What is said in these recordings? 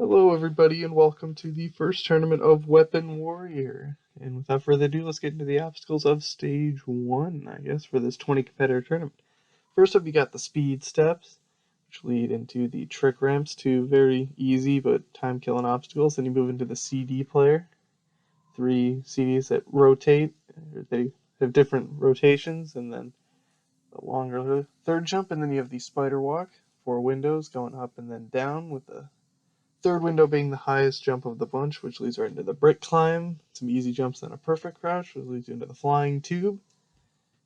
Hello, everybody, and welcome to the first tournament of Weapon Warrior. And without further ado, let's get into the obstacles of Stage 1, I guess, for this 20 competitor tournament. First up, you got the speed steps, which lead into the trick ramps, two very easy but time killing obstacles. Then you move into the CD player, three CDs that rotate, they have different rotations, and then a longer third jump, and then you have the spider walk, four windows going up and then down with the third window being the highest jump of the bunch, which leads right into the brick climb. Some easy jumps, then a perfect crouch, which leads you into the flying tube.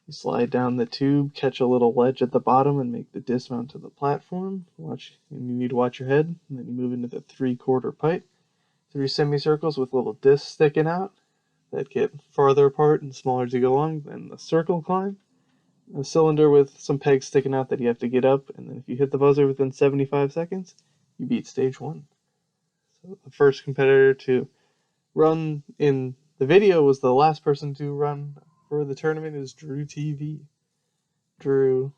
You slide down the tube, catch a little ledge at the bottom, and make the dismount to the platform. And you need to watch your head. And then you move into the three-quarter pipe. Three semicircles with little discs sticking out that get farther apart and smaller as you go along. Then the circle climb. A cylinder with some pegs sticking out that you have to get up. And then if you hit the buzzer within 75 seconds, you beat stage 1. So the first competitor to run in the video was the last person to run for the tournament is Drew TV. Drew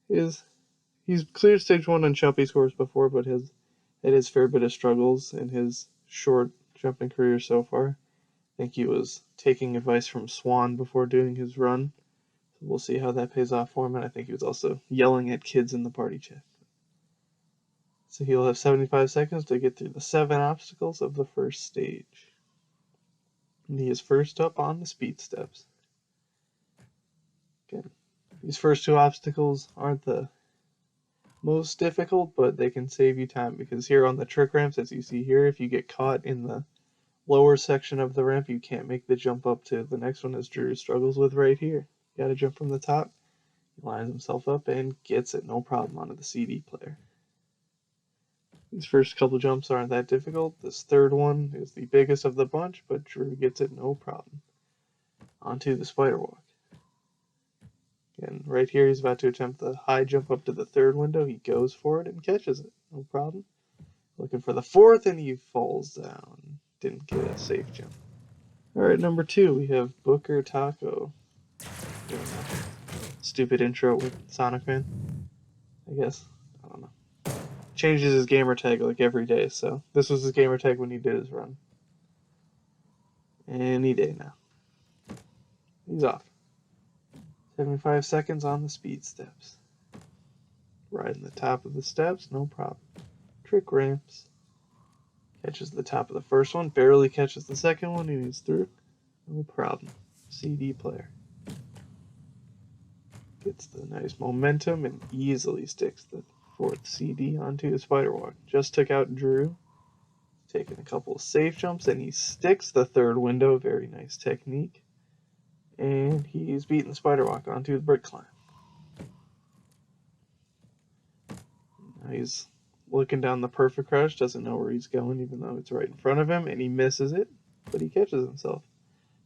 he's cleared stage 1 on jumpy scores before, but has had his fair bit of struggles in his short jumping career so far. I think he was taking advice from Swan before doing his run. So we'll see how that pays off for him, and I think he was also yelling at kids in the party chat. So he'll have 75 seconds to get through the 7 obstacles of the first stage. And he is first up on the speed steps. Again, these first 2 obstacles aren't the most difficult, but they can save you time, because here on the trick ramps, as you see here, if you get caught in the lower section of the ramp, you can't make the jump up to the next one, as Drew struggles with right here. You gotta jump from the top. He lines himself up and gets it, no problem, onto the CD player. These first couple jumps aren't that difficult. This third one is the biggest of the bunch, but Drew gets it no problem. Onto the spider walk. And right here, he's about to attempt the high jump up to the third window. He goes for it and catches it. No problem. Looking for the fourth, and he falls down. Didn't get a safe jump. Alright, number 2, we have Booker Taco. Stupid intro with Sonic Man, I guess. I don't know. Changes his gamer tag like every day, so this was his gamer tag when he did his run. Any day now. He's off. 75 seconds on the speed steps. Riding the top of the steps, no problem. Trick ramps. Catches the top of the first one, barely catches the second one, and he's through. No problem. CD player. Gets the nice momentum and easily sticks the fourth CD onto the spider walk. Just took out Drew. Taking a couple of safe jumps, and he sticks the third window. Very nice technique. And he's beating the spider walk onto the brick climb. Now he's looking down the perfect crouch, doesn't know where he's going, even though it's right in front of him, and he misses it, but he catches himself.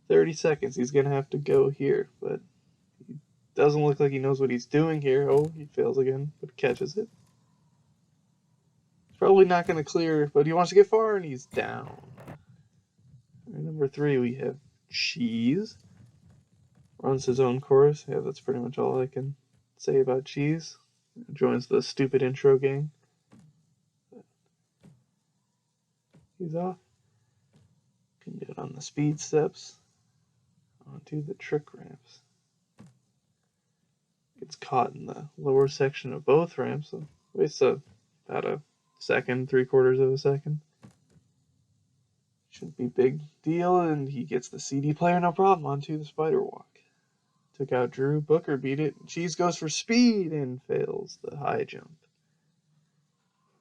30 seconds, he's going to have to go here, but he doesn't look like he knows what he's doing here. Oh, he fails again, but catches it. He's probably not going to clear, but he wants to get far, and he's down. Right, number 3, we have Cheese. Runs his own course. Yeah, that's pretty much all I can say about Cheese. Joins the stupid intro gang. He's off. Can get on the speed steps. Onto the trick ramps. Gets caught in the lower section of both ramps. So wastes about a second, 3/4 of a second. Shouldn't be a big deal, and he gets the CD player, no problem, onto the spider walk. Took out Drew. Booker beat it. Cheese goes for speed and fails the high jump.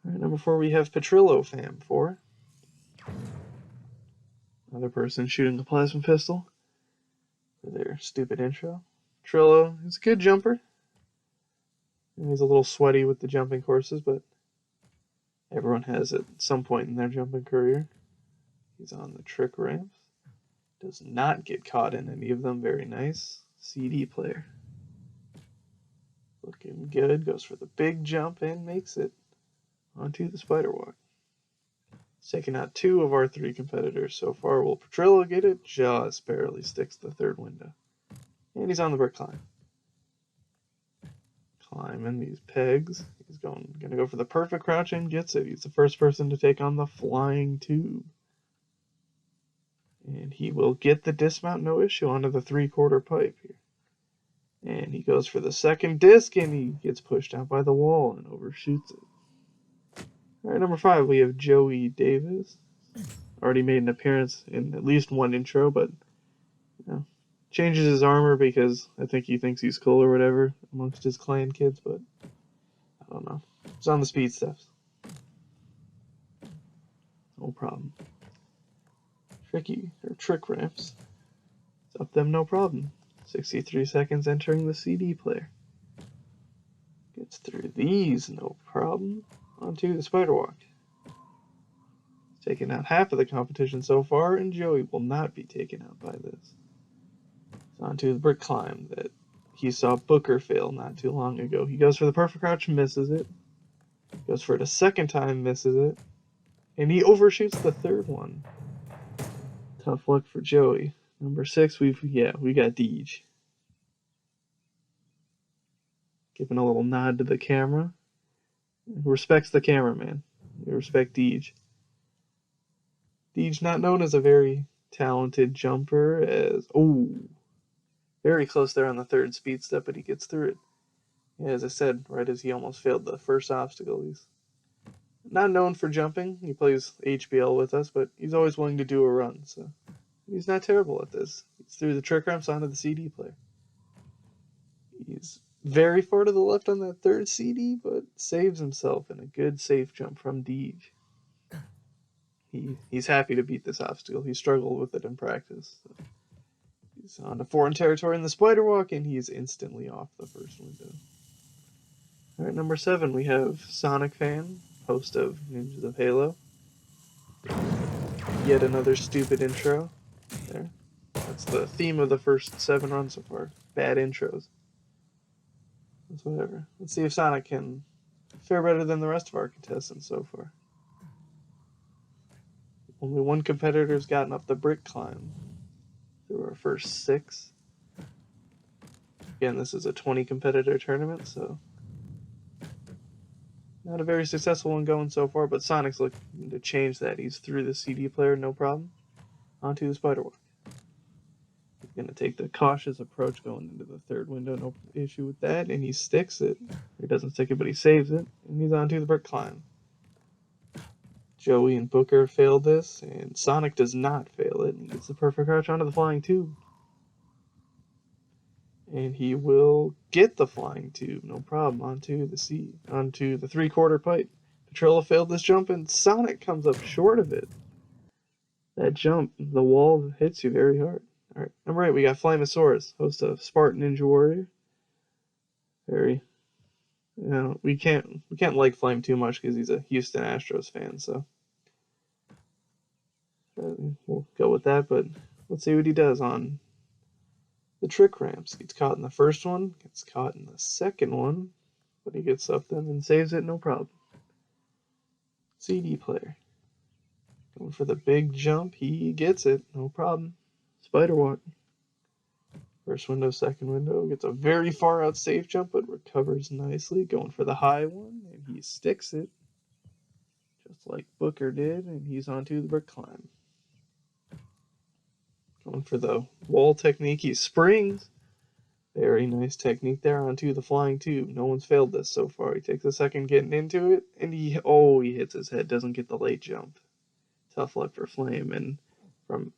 All right, number 4, we have Petrillo Fam 4. Another person shooting a plasma pistol for their stupid intro. Trillo is a good jumper. And he's a little sweaty with the jumping courses, but everyone has at some point in their jumping career. He's on the trick ramps. Does not get caught in any of them. Very nice. CD player. Looking good. Goes for the big jump and makes it onto the spider walk. Taking out 2 of our 3 competitors so far. Will Petrillo get it? Just barely sticks the third window. And he's on the brick climb. Climbing these pegs. He's gonna go for the perfect crouch and gets it. He's the first person to take on the flying tube. And he will get the dismount no issue onto the 3/4 pipe here. And he goes for the second disc and he gets pushed out by the wall and overshoots it. Alright, number 5, we have Joey Davis. Already made an appearance in at least one intro, but you know, changes his armor because I think he thinks he's cool or whatever amongst his clan kids, but I don't know. It's on the speed steps. No problem. Trick ramps. It's up them, no problem. 63 seconds entering the CD player. Gets through these, no problem. Onto the spider walk. Taken out half of the competition so far, and Joey will not be taken out by this. It's onto the brick climb that he saw Booker fail not too long ago. He goes for the perfect crouch, misses it. Goes for it a second time, misses it. And he overshoots the third one. Tough luck for Joey. Number 6, we got Deej. Giving a little nod to the camera. Respects the cameraman. We respect Deej. Deej not known as a very talented jumper, as very close there on the third speed step, but he gets through it. Yeah, as I said, right as he almost failed the first obstacle. He's not known for jumping. He plays HBL with us, but he's always willing to do a run, so he's not terrible at this. He's through the trick ramps onto the CD player. He's very far to the left on that third CD, but saves himself in a good safe jump from Deej. He's happy to beat this obstacle. He struggled with it in practice. So he's on to foreign territory in the spider walk, and he's instantly off the first window. All right, number 7, we have Sonic Fan, host of Ninjas of Halo. Yet another stupid intro. There. That's the theme of the first 7 runs so far. Bad intros. That's whatever. Let's see if Sonic can fare better than the rest of our contestants so far. Only one competitor's gotten up the brick climb through our first 6. Again, this is a 20 competitor tournament, so not a very successful one going so far, but Sonic's looking to change that. He's through the CD player, no problem. Onto the spider walk. He's going to take the cautious approach going into the third window, no issue with that, and he sticks it. He doesn't stick it, but he saves it, and he's onto the brick climb. Joey and Booker failed this, and Sonic does not fail it, and he gets the perfect crouch onto the flying tube. And he will get the flying tube, no problem, onto the 3/4 pipe. Petrilla failed this jump, and Sonic comes up short of it. That jump, the wall hits you very hard. Alright, number 8, we got Flamosaurus, host of Spartan Ninja Warrior. We can't like Flame too much because he's a Houston Astros fan, so we'll go with that, but let's see what he does on the trick ramps. Gets caught in the first one, gets caught in the second one, but he gets up them and saves it, no problem. CD player. Going for the big jump, he gets it, no problem. Spider walk. First window, second window, gets a very far out safe jump, but recovers nicely. Going for the high one, and he sticks it, just like Booker did, and he's onto the brick climb. Going for the wall technique, he springs. Very nice technique there onto the flying tube. No one's failed this so far. He takes a second getting into it, and he hits his head, doesn't get the late jump. Tough luck for Flame. And from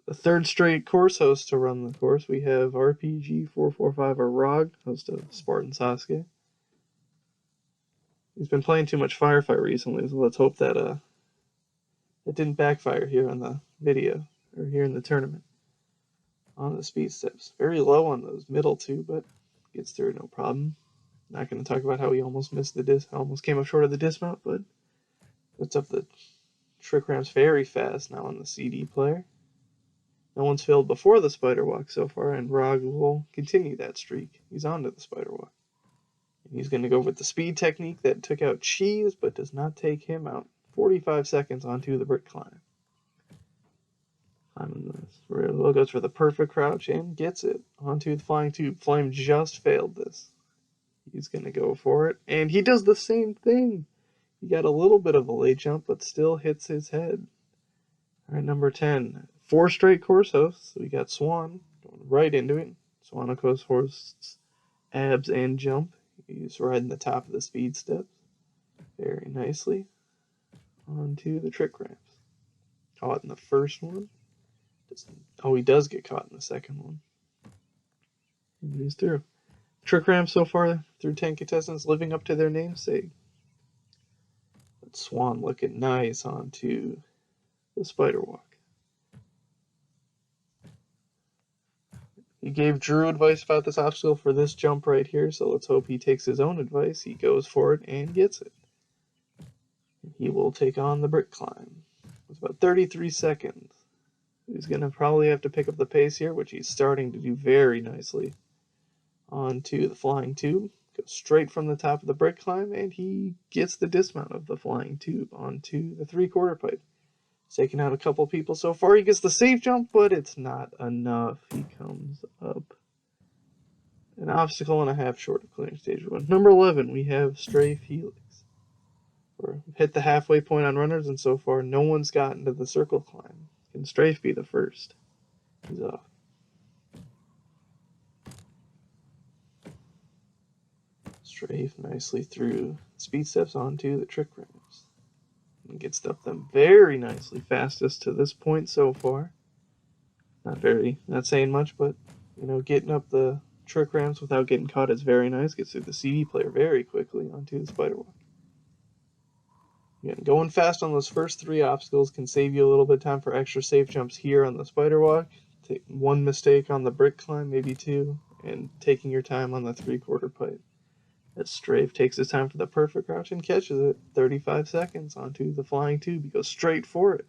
the third straight course host to run the course, we have RPG445, or ROG, host of Spartan Sasuke. He's been playing too much Firefight recently, so let's hope that it didn't backfire here on the video, or here in the tournament. On the speed steps. Very low on those middle 2, but gets through no problem. Not going to talk about how he almost missed the disc, almost came up short of the dismount, but puts up the trick ramps very fast now on the CD player. No one's failed before the spider walk so far, and ROG will continue that streak. He's onto the spider walk. And he's going to go with the speed technique that took out Cheese, but does not take him out. 45 seconds onto the brick climb. Will goes for the perfect crouch and gets it onto the flying tube. Flame just failed this. He's going to go for it, and he does the same thing. He got a little bit of a late jump, but still hits his head. All right, number 10. 4 straight course hosts. We got Swan going right into it. Swan, of course, hosts abs and jump. He's riding the top of the speed steps very nicely onto the trick ramps. Caught in the first one. He does get caught in the second one. And he's through. Trick ramp so far through 10 contestants living up to their namesake. But Swan looking nice onto the spider walk. He gave Drew advice about this obstacle for this jump right here, so let's hope he takes his own advice. He goes for it and gets it. He will take on the brick climb. It's about 33 seconds. He's going to probably have to pick up the pace here, which he's starting to do very nicely. Onto the flying tube. Goes straight from the top of the brick climb, and he gets the dismount of the flying tube onto the 3/4 pipe. He's taken out a couple people so far. He gets the safe jump, but it's not enough. He comes up an obstacle and a half short of clearing stage 1. Number 11, we have Strafe Helix. We've hit the halfway point on runners, and so far no one's gotten to the circle climb. Can Strafe be the first? He's off. Strafe nicely through speed steps onto the trick ramps. And gets up them very nicely. Fastest to this point so far. Not saying much, but getting up the trick ramps without getting caught is very nice. Gets through the CD player very quickly onto the spider walk. Again, going fast on those first 3 obstacles can save you a little bit of time for extra safe jumps here on the spider walk. Take 1 mistake on the brick climb, maybe 2, and taking your time on the 3/4 pipe. As Strafe takes his time for the perfect crouch and catches it. 35 seconds onto the flying tube. He goes straight for it.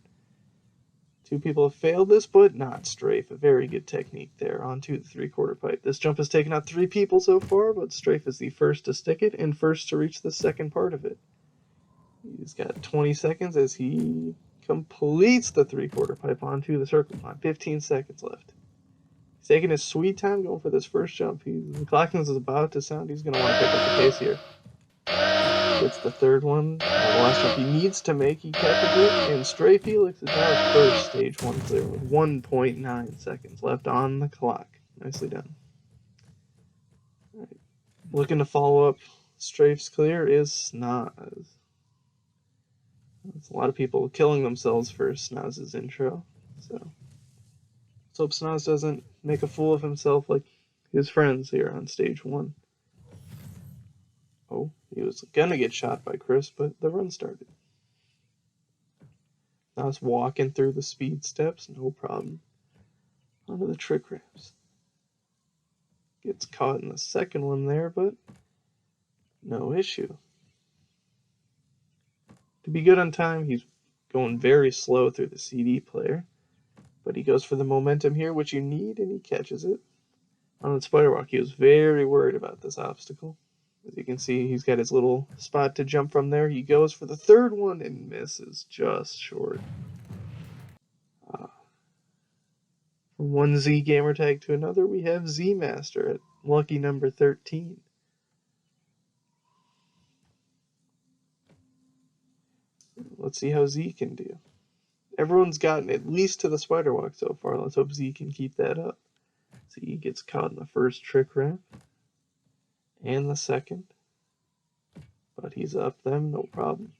2 people have failed this, but not Strafe. A very good technique there onto the 3/4 pipe. This jump has taken out 3 people so far, but Strafe is the first to stick it and first to reach the second part of it. He's got 20 seconds as he completes the 3/4 pipe onto the circle climb. 15 seconds left. He's taking his sweet time going for this first jump. The clock is about to sound. He's going to want to pick up the pace here. Gets the third one. The last jump he needs to make. He catches it. And Strafe Helix is now first stage 1 clear with 1.9 seconds left on the clock. Nicely done. All right. Looking to follow up Strafe's clear is Snaz. There's a lot of people killing themselves for Snaz's intro. So let's hope Snaz doesn't make a fool of himself like his friends here on stage 1. Oh, he was gonna get shot by Chris, but the run started. Snaz walking through the speed steps, no problem. Onto the trick ramps. Gets caught in the second one there, but no issue. To be good on time, he's going very slow through the CD player. But he goes for the momentum here, which you need, and he catches it. On the spider walk, he was very worried about this obstacle. As you can see, he's got his little spot to jump from there. He goes for the third one and misses just short. From one Z gamer tag to another, we have Z Master at lucky number 13. Let's see how Z can do. Everyone's gotten at least to the spider walk so far. Let's hope Z can keep that up. Z gets caught in the first trick ramp and the second, but he's up them, no problem.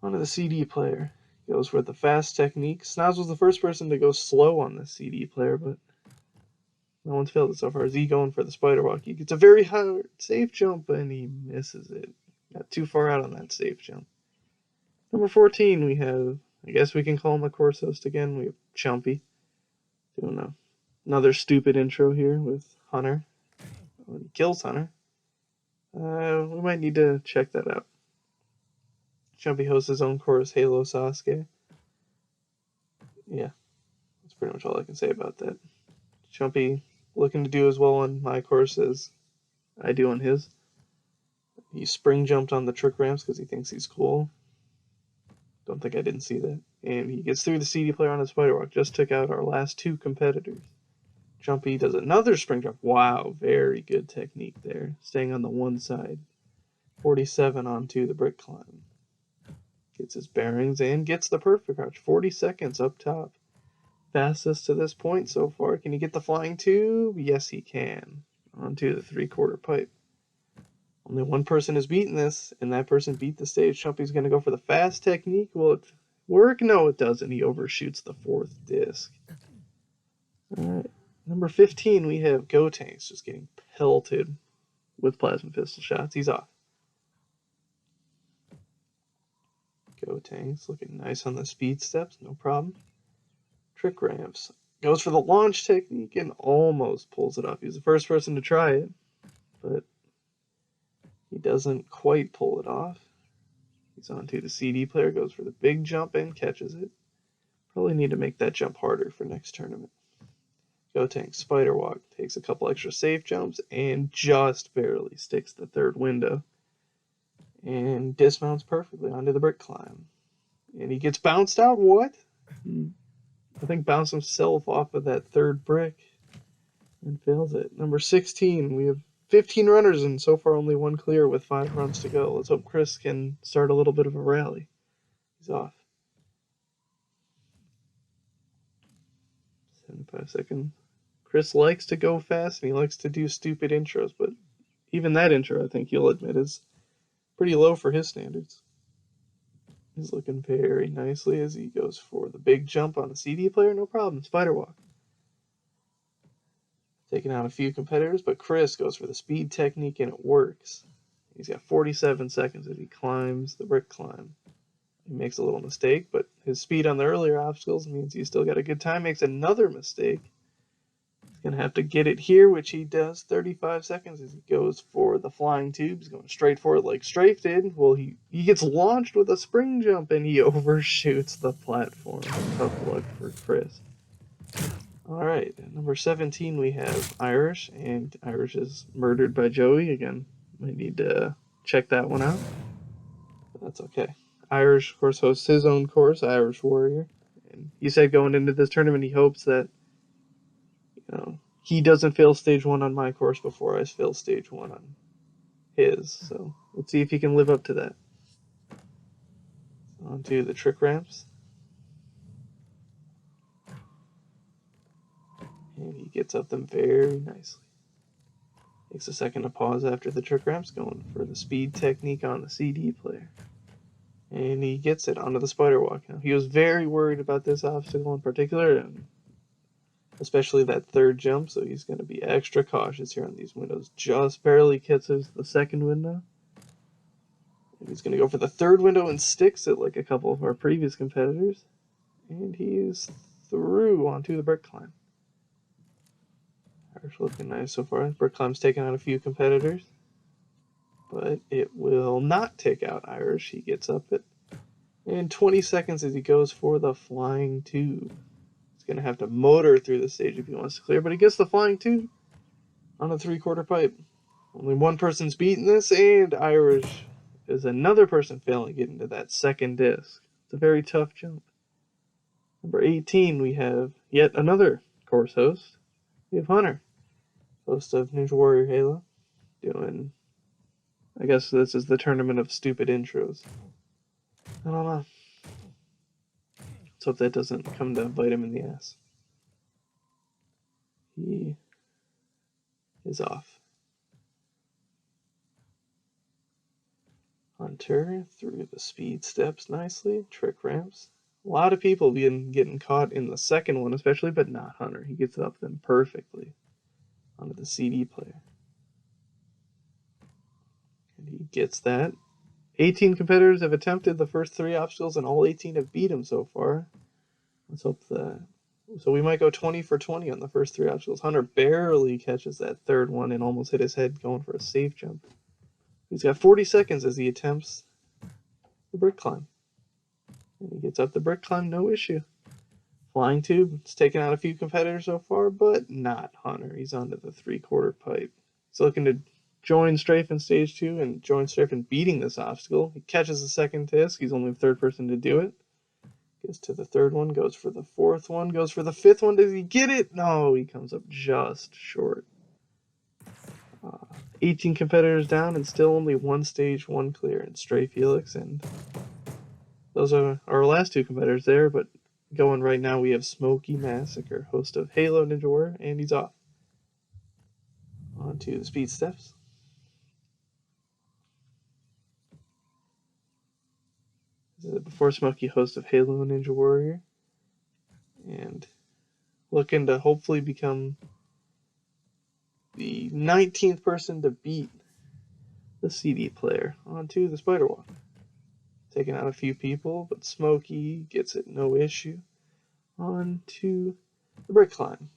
Onto the CD player. Goes for the fast technique. Snaz was the first person to go slow on the CD player, but no one's failed it so far. Z going for the spider walk. He gets a very hard safe jump, and he misses it. Got too far out on that safe jump. Number 14, we have, I guess we can call him a course host again. We have Chumpy. Doing another stupid intro here with Hunter. When he kills Hunter. We might need to check that out. Chumpy hosts his own course, Halo Sasuke. Yeah, that's pretty much all I can say about that. Chumpy looking to do as well on my course as I do on his. He spring jumped on the trick ramps because he thinks he's cool. Don't think I didn't see that. And he gets through the CD player on his spider walk. Just took out our last 2 competitors. Jumpy does another spring jump. Wow, very good technique there. Staying on the one side. 47 onto the brick climb. Gets his bearings and gets the perfect crouch. 40 seconds up top. Fastest to this point so far. Can he get the flying tube? Yes, he can. Onto the 3/4 pipe. Only one person has beaten this, and that person beat the stage. Jumpy's going to go for the fast technique. Will it work? No, it doesn't. He overshoots the 4th disc. Alright. Number 15, we have Gotenks just getting pelted with plasma pistol shots. He's off. Gotenks looking nice on the speed steps. No problem. Trick ramps. Goes for the launch technique and almost pulls it off. He's the first person to try it, but he doesn't quite pull it off. He's onto the CD player, goes for the big jump and catches it. Probably need to make that jump harder for next tournament. Gotenks spider walk, takes a couple extra safe jumps and just barely sticks the 3rd window. And dismounts perfectly onto the brick climb. And he gets bounced out. What? I think bounced himself off of that 3rd brick and fails it. Number 16, we have 15 runners and so far only 1 clear with 5 runs to go. Let's hope Chris can start a little bit of a rally. He's off. 75 seconds. Chris likes to go fast and he likes to do stupid intros, but even that intro, I think you'll admit, is pretty low for his standards. He's looking very nicely as he goes for the big jump on the CD player. No problem. Spider walk. Taking out a few competitors, but Chris goes for the speed technique and it works. He's got 47 seconds as he climbs the brick climb. He makes a little mistake, but his speed on the earlier obstacles means he's still got a good time. Makes another mistake. He's going to have to get it here, which he does. 35 seconds as he goes for the flying tube. He's going straight for it like Strafe did. Well, he gets launched with a spring jump and he overshoots the platform. Tough luck for Chris. Alright, number 17 we have Irish, and Irish is murdered by Joey. Again, might need to check that one out. But that's okay. Irish, of course, hosts his own course, Irish Warrior. And he said going into this tournament he hopes that he doesn't fail stage 1 on my course before I fail stage 1 on his. So let's see if he can live up to that. On to the trick ramps. And he gets up them very nicely. Takes a second to pause after the trick ramps, going for the speed technique on the CD player. And he gets it onto the spider walk. Now, he was very worried about this obstacle in particular, and especially that 3rd jump, so he's going to be extra cautious here on these windows. Just barely catches the 2nd window. And he's going to go for the 3rd window and sticks it like a couple of our previous competitors. And he's through onto the brick climb. Irish looking nice so far. Brick climb's taken out a few competitors, but it will not take out Irish. He gets up it in 20 seconds as he goes for the flying tube. He's going to have to motor through the stage if he wants to clear, but he gets the flying tube on a 3/4 pipe. Only one person's beaten this, and Irish is another person failing to get into that 2nd disc. It's a very tough jump. Number 18, we have yet another course host. We have Hunter, host of Ninja Warrior Halo, doing, I guess this is the tournament of stupid intros. I don't know. Let's hope that doesn't come to bite him in the ass. He is off. Hunter through the speed steps nicely, trick ramps. A lot of people getting caught in the 2nd one especially, but not Hunter. He gets up them perfectly onto the CD player. And he gets that. 18 competitors have attempted the first 3 obstacles, and all 18 have beat him so far. Let's hope that. So we might go 20 for 20 on the first 3 obstacles. Hunter barely catches that 3rd one and almost hit his head going for a safe jump. He's got 40 seconds as he attempts the brick climb. And he gets up the brick climb, no issue. Flying tube, it's taken out a few competitors so far, but not Hunter. He's onto the 3/4 pipe. He's looking to join Strafe in stage 2 and join Strafe in beating this obstacle. He catches the 2nd disc. He's only the 3rd person to do it. Gets to the third one, goes for the fourth one, goes for the fifth one. Does he get it? No, he comes up just short. 18 competitors down and still only one stage, one clear, and Stray Felix. And those are our last two competitors there, but going right now we have Smokey Massacre, host of Halo Ninja Warrior, and he's off. On to the speed steps. This is before Smokey, host of Halo Ninja Warrior, and looking to hopefully become the 19th person to beat the CD player. Onto the Spider Walk. Taking out a few people, but Smokey gets it no issue. On to the Brick Climb.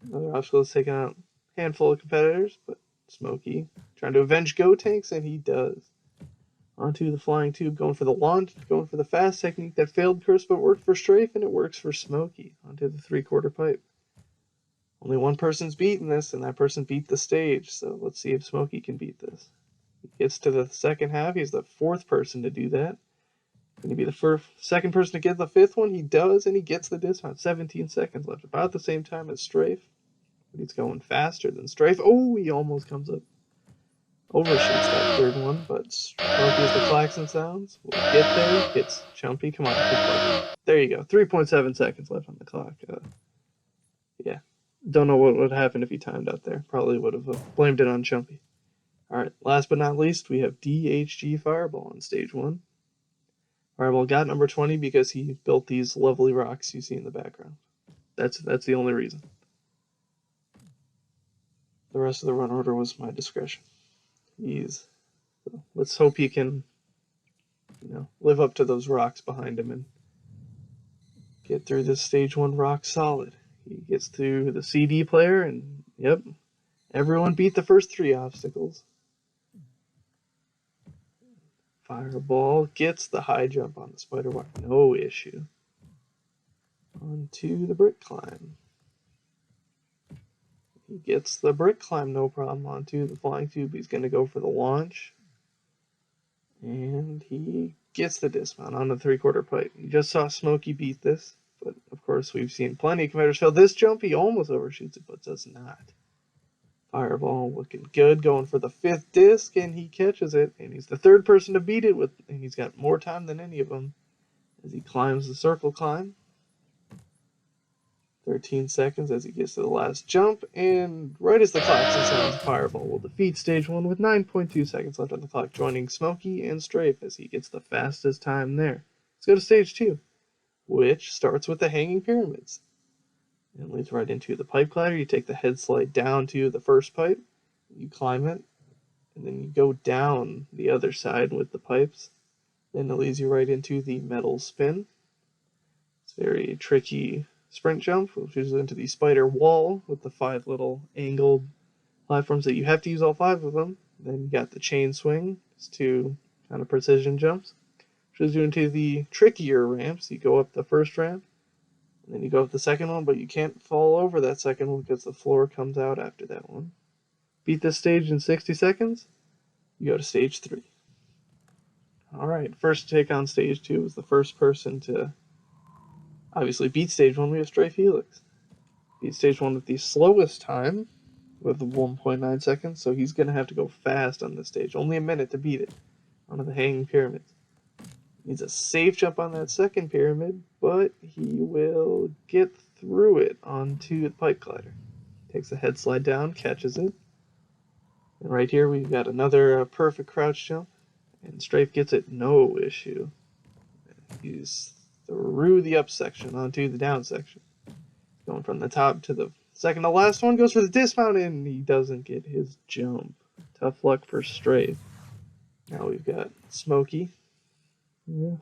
Another obstacle is taking out a handful of competitors, but Smokey trying to avenge Gotenks, and he does. Onto the Flying Tube, going for the launch, going for the fast technique that failed Curse but worked for Strafe, and it works for Smokey. Onto the 3/4 pipe. Only one person's beaten this, and that person beat the stage, so let's see if Smokey can beat this. He gets to the second half, he's the fourth person to do that. Can he be the second person to get the fifth one? He does, and he gets the dismount. 17 seconds left, about the same time as Strafe. But he's going faster than Strafe. Oh, he almost comes up. Overshoots that third one, but Smokey as the klaxon sounds. We'll get there. Hits Chumpy. Come on, there you go. 3.7 seconds left on the clock. Yeah. Don't know what would happen if he timed out there. Probably would have blamed it on Chumpy. Alright, last but not least, we have DHG Fireball on stage 1. Fireball got number 20 because he built these lovely rocks you see in the background. That's the only reason. The rest of the run order was my discretion. Let's hope he can, live up to those rocks behind him and get through this stage 1 rock solid. He gets through the CD player, and yep, everyone beat the first 3 obstacles. Fireball gets the high jump on the spider walk, no issue. On to the brick climb. He gets the brick climb, no problem. Onto the flying tube, he's going to go for the launch. And he gets the dismount on the 3/4 pipe. You just saw Smokey beat this, but of course we've seen plenty of competitors fail this jump. He almost overshoots it, but does not. Fireball looking good, going for the 5th disc, and he catches it. And he's the 3rd person to beat it, and he's got more time than any of them as he climbs the circle climb. 13 seconds as he gets to the last jump, and right as the klaxon sounds, Fireball will defeat stage 1 with 9.2 seconds left on the clock, joining Smokey and Strafe as he gets the fastest time there. Let's go to stage 2, which starts with the hanging pyramids. And leads right into the pipe climber. You take the head slide down to the first pipe, you climb it, and then you go down the other side with the pipes. Then it leads you right into the metal spin. It's very tricky sprint jump, which is into the spider wall with the 5 little angled platforms that you have to use all 5 of them. Then you got the chain swing, it's 2 kind of precision jumps, which is into the trickier ramps. You go up the first ramp, and then you go up the second one, but you can't fall over that second one because the floor comes out after that one. Beat this stage in 60 seconds, you go to stage 3. Alright, first to take on stage 2 was the first person to obviously beat stage 1. We have Stray Felix. Beat stage 1 with the slowest time, with 1.9 seconds, so he's going to have to go fast on this stage. Only a minute to beat it onto the hanging pyramids. Needs a safe jump on that second pyramid, but he will get through it onto the pipe glider. Takes the head slide down, catches it. And right here we've got another perfect crouch jump, and Strafe gets it no issue. He's through the up section onto the down section. Going from the top to the second to last one, goes for the dismount, and he doesn't get his jump. Tough luck for Strafe. Now we've got Smokey.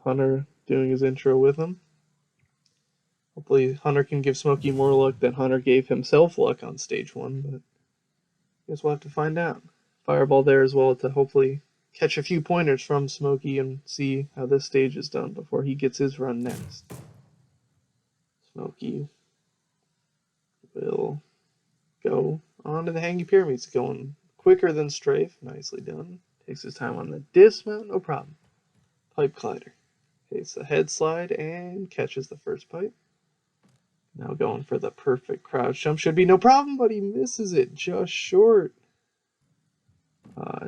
Hunter doing his intro with him. Hopefully Hunter can give Smokey more luck than Hunter gave himself luck on stage 1, but I guess we'll have to find out. Fireball there as well to hopefully catch a few pointers from Smokey and see how this stage is done before he gets his run next. Smokey will go on to the hanging pyramids, going quicker than Strafe. Nicely done. Takes his time on the dismount, no problem. Pipe glider. Takes the head slide and catches the first pipe. Now going for the perfect crouch jump. Should be no problem, but he misses it just short.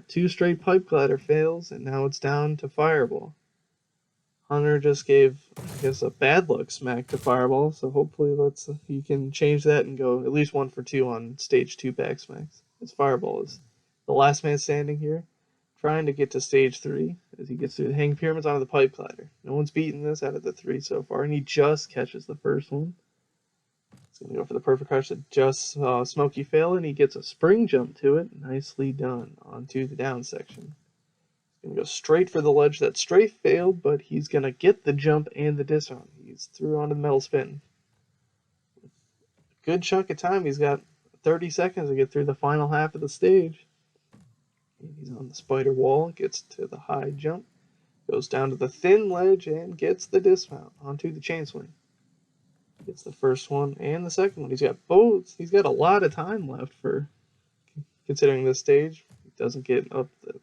2 straight pipe glider fails, and now it's down to Fireball. Hunter just gave, I guess, a bad luck smack to Fireball, so hopefully he can change that and go at least 1 for 2 on stage 2 back smacks. As Fireball is the last man standing here, trying to get to stage 3 as he gets through the hanging pyramids onto the pipe glider. No one's beaten this out of the 3 so far, and he just catches the first one. He's going to go for the perfect crouch that just Smokey fail, and he gets a spring jump to it. Nicely done onto the down section. He's going to go straight for the ledge that Strafe failed, but he's going to get the jump and the dismount. He's through onto the metal spin. A good chunk of time. He's got 30 seconds to get through the final half of the stage. And he's on the spider wall, gets to the high jump, goes down to the thin ledge, and gets the dismount onto the chain swing. Gets the first one and the second one. He's got both. He's got a lot of time left for considering this stage. He doesn't get up the...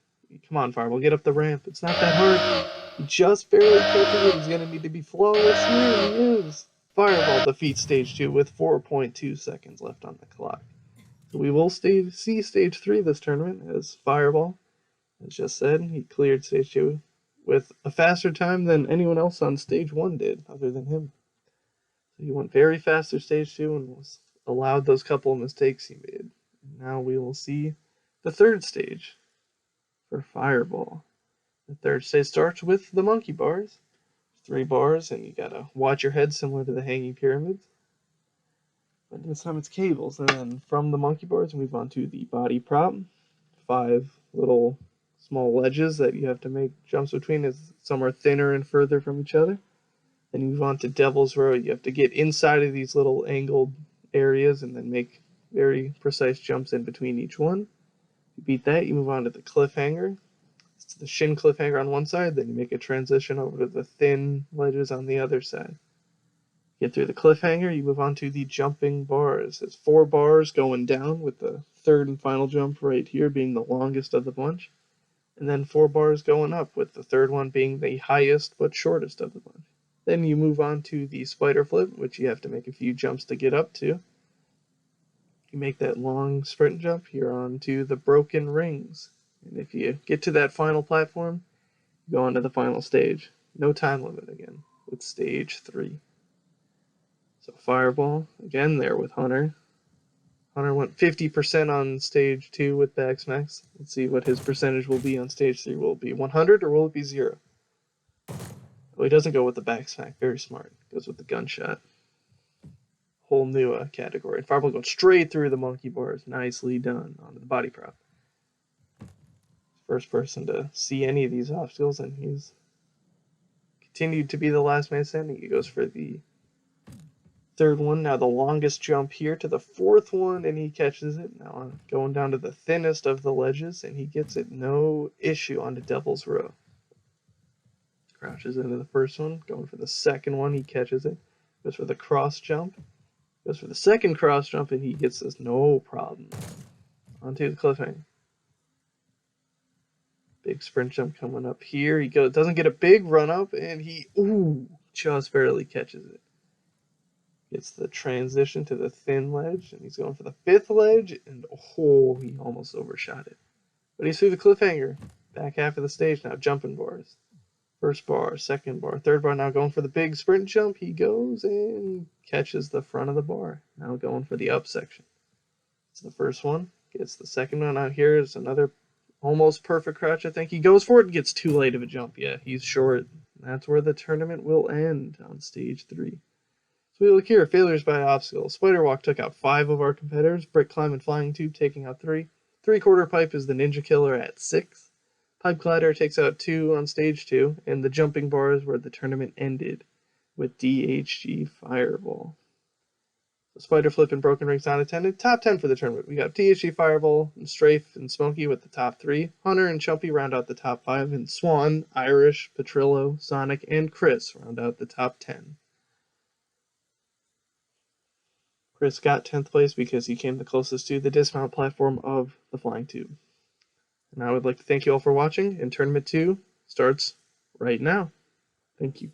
Come on, Fireball, get up the ramp. It's not that hard. He just barely catches it. He's going to need to be flawless here, and he is. Fireball defeats stage 2 with 4.2 seconds left on the clock. So we will see stage 3 this tournament as Fireball, as just said, he cleared stage 2 with a faster time than anyone else on stage 1 did, other than him. So he went very fast through stage 2 and was allowed those couple of mistakes he made. Now we will see the third stage for Fireball. The third stage starts with the monkey bars. 3 bars, and you gotta watch your head similar to the hanging pyramids. But this time it's cables, and then from the monkey bars we move on to the body prop. 5 little small ledges that you have to make jumps between, as some are thinner and further from each other. Then you move on to Devil's Row. You have to get inside of these little angled areas and then make very precise jumps in between each one. You beat that, you move on to the cliffhanger. It's the shin cliffhanger on one side, then you make a transition over to the thin ledges on the other side. Get through the cliffhanger, you move on to the jumping bars. It's 4 bars going down, with the third and final jump right here being the longest of the bunch. And then 4 bars going up, with the third one being the highest but shortest of the bunch. Then you move on to the spider flip, which you have to make a few jumps to get up to. You make that long sprint jump, you're on to the broken rings. And if you get to that final platform, you go on to the final stage. No time limit again, with stage 3. So Fireball, again there with Hunter. Hunter went 50% on stage 2 with back smacks. Let's see what his percentage will be on stage 3. Will it be 100 or will it be 0? Well, he doesn't go with the back smack. Very smart. Goes with the gunshot. Whole new category. Fireball goes straight through the monkey bars. Nicely done onto the body prop. First person to see any of these obstacles, and he's continued to be the last man standing. He goes for the third one. Now the longest jump here to the fourth one, and he catches it. Now going down to the thinnest of the ledges, and he gets it no issue onto Devil's Row. Crouches into the first one. Going for the second one, he catches it. Goes for the cross jump. Goes for the second cross jump, and he gets this no problem. Onto the cliffhanger. Big sprint jump coming up here. He doesn't get a big run up, and he just barely catches it. Gets the transition to the thin ledge, and he's going for the 5th ledge, and he almost overshot it. But he's through the cliffhanger. Back half of the stage now, jumping bars. First bar, second bar, third bar. Now going for the big sprint jump. He goes and catches the front of the bar. Now going for the up section. It's the first one. Gets the second one. Out here is another almost perfect crouch, I think. He goes for it and gets too late of a jump. Yeah, he's short. That's where the tournament will end on stage 3. So we look here. Failures by obstacle. Spider Walk took out 5 of our competitors. Brick Climb and Flying Tube taking out 3. 3/4 Pipe is the Ninja Killer at 6. Pipe Glider takes out 2 on stage 2, and the jumping bar is where the tournament ended with DHG Fireball. So Spider Flip and Broken Rings not attended. Top 10 for the tournament. We got DHG Fireball, and Strafe, and Smokey with the top 3. Hunter and Chumpy round out the top 5, and Swan, Irish, Petrillo, Sonic, and Chris round out the top 10. Chris got 10th place because he came the closest to the dismount platform of the Flying Tube. And I would like to thank you all for watching, and Tournament 2 starts right now. Thank you.